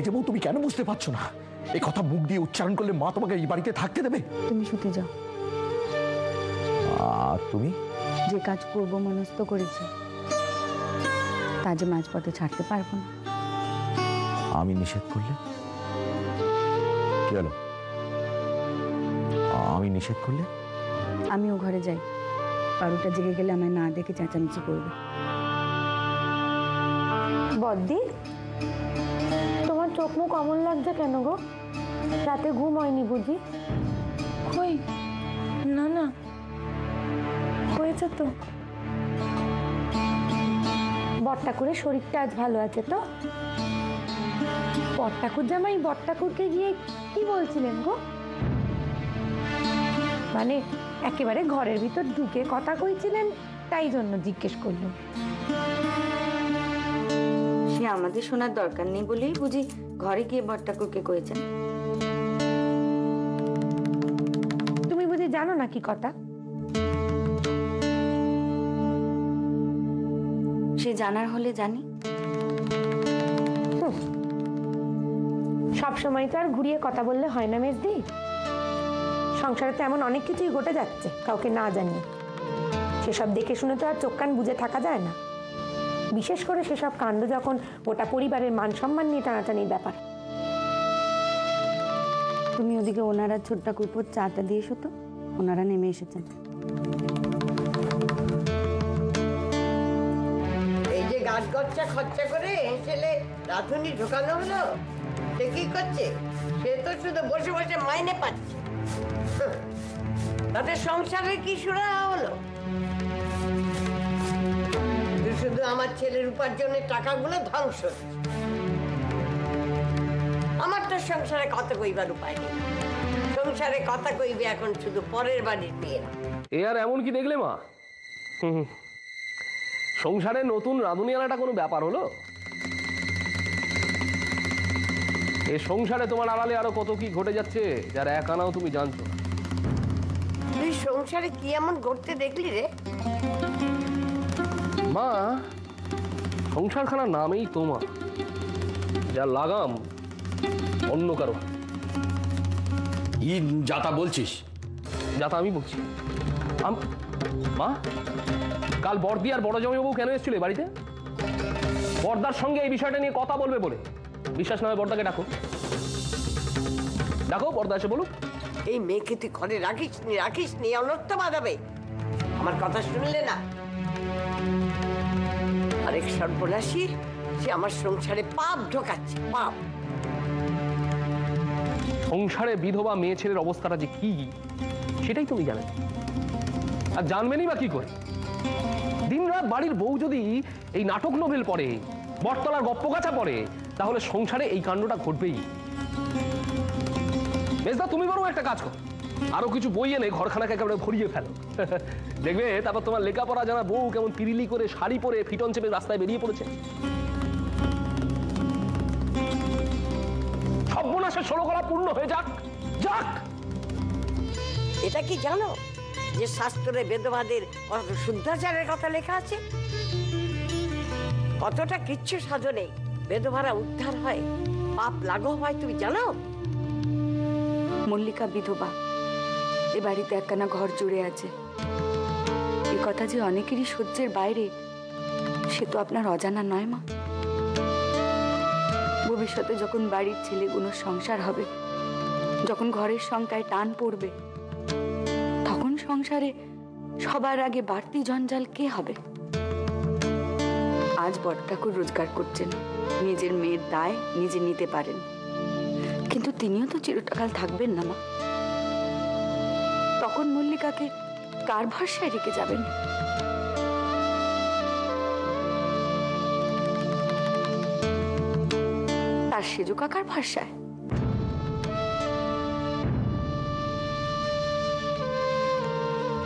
মেজে বউ, তুমি কেন বুঝতে পারছো না? এই কথা মুখ দিয়ে উচ্চারণ করলে মা তোমাকে এই বাড়িতে থাকতে দেবে? তুমি শুতে যাও। আর তুমি যে কাজ করব মনস্থ করেছি তা যে মাঝপথে ছাড়তে পারবো না। আমি নিষেধ করলে কি হলো? আমি নিষেধ করলে? আমিও ঘরে যাই, বারোটা জেগে গেলে আমায় না দেখে চেঁচামেচি করবে। বদ্দি, তোমার চোখ মুখ অমন লাগছে কেন গো? রাতে ঘুম হয়নি বুঝি? কই না না, হয়েছে তো। বট্টাকুরের শরীরটা আজ ভালো আছে তো? বট্টাকুর জামাই বট্টাকুরকে গিয়ে কি বলছিলেন গো? মানে একেবারে ঘরের ভিতর ঢুকে কথা কইছিলেন, তাই জন্য জিজ্ঞেস করলাম। সে আমাদের শোনার দরকার নেই বলেই বুঝি ঘরে গিয়ে বট্টাকুরকে কয়েছেন। তুমি বুঝি জানো না কি কথা? সে জানার হলে জানি। সব সময় তো আর ঘুরিয়ে কথা বললে হয় না মেজদি। সংসারে তো এমন অনেক কিছুই ঘটে যাচ্ছে কাউকে না জানিয়ে। সেসব দেখে শুনে তো আর চোখ কান বুজে থাকা যায় না, বিশেষ করে সেসব কাণ্ড যখন গোটা পরিবারের মান সম্মান নিয়ে টানাটানির ব্যাপার। তুমি ওদিকে ওনারা ছোট্টা কুকুর চাটা দিয়ে এসো তো, ওনারা নেমে এসেছেন। এই যে গাছ গচ্ছা খরচা করে ছেলে রাঁধুনি ঢোকানো হলো, সে কি করছে? সে তো শুধু বসে বসে মাইনে পাচ্ছে। তাতে সংসারের কি সুরা হলো? শুধু আমার ছেলের উপার্জনের টাকাগুলো ধ্বংস। আমার তো সংসারে কথা কইবার উপায় নেই। সংসারে কথা কইবে এখন শুধু পরের বাড়ির মেয়েরা। এ আর এমন কি দেখলে মা? সংসারে নতুন রাঁধুনি আনাটা কোনো ব্যাপার হলো? এই সংসারে তোমার আড়ালে আরো কত কি ঘটে যাচ্ছে যার এক আনাও তুমি জানতো না। তুই সংসারে কি এমন ঘটতে দেখলি রে? মা, সংসারখানার নামেই তোমার, যা লাগাম অন্য কারো। যাতা বলছিস? যাতা আমি বলছি। মা, কাল বড়দি আর বড় জামাইবাবু কেন এসেছিল বাড়িতে? বড়দার সঙ্গে এই বিষয়টা নিয়ে কথা বলবে বলে। বিশ্বাস না হয় বড়দাকে ডাকো, ডাকো, বড়দা এসে বলুক। এই মেয়েকে তুই ঘরে রাখিস নি, অনর্থ বাঁধাবে। আমার কথা শুনলে না? আরেক সর্বনাশী, সে আমার সংসারে পাপ ঢোকাচ্ছে, পাপ। সংসারে বিধবা মেয়ে ছেলের অবস্থাটা যে কি সেটাই তুমি জানেন, আর জানবেনই বা কি করে? দিনরাত বাড়ির বউ যদি এই নাটক নোবেল পড়ে, বটতলার গপ্পগাছা পড়ে, তাহলে সংসারে এই কাণ্ডটা ঘটবেই। মেজদা, তুমি বরং একটা কাজ করো, আরো কিছু বই এনে ঘরখানাকে একেবারে ভরিয়ে ফেলো। দেখবে তারপর তোমার লেখাপড়া জানা বউ কেমন পিরিলি করে শাড়ি পরে ফিটন চেপে রাস্তায় বেরিয়ে পড়েছে। সর্বনাশের 16 কলা পূর্ণ হয়ে যাক, যাক। এটা কি জানো যে শাস্ত্রে বেদবাদের কত শুদ্ধাচারের কথা লেখা আছে? কতটা কিচ্ছু সাধনে বেদভারা উদ্ধার হয়, পাপ লাঘব হয়, তুমি জানো? মল্লিকা বিধবা, এ বাড়িতে একখানা ঘর জুড়ে আছে, এ কথা যে অনেকেরই সহ্যের বাইরে, সে তো আপনার অজানা নয় মা। ভবিষ্যতে যখন বাড়ির ছেলেগুলোর সংসার হবে, যখন ঘরের সংখ্যায় টান পড়বে, তখন সংসারে সবার আগে বাড়তি জঞ্জাল কে হবে? আজ বড়ঠাকুর রোজগার করছেন, নিজের মেয়ের দায় নিজে নিতে পারেন, কিন্তু তিনিও তো চিরকাল থাকবেন না মা। তখন মল্লিকাকে কার ভরসায় রেখে যাবেন? তার সেজো কাকার ভরসায়?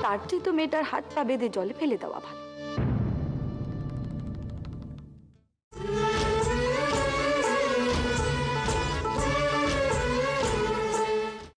তার চেয়ে তো মেয়েটার হাত পা বেঁধে জলে ফেলে দেওয়া ভালো।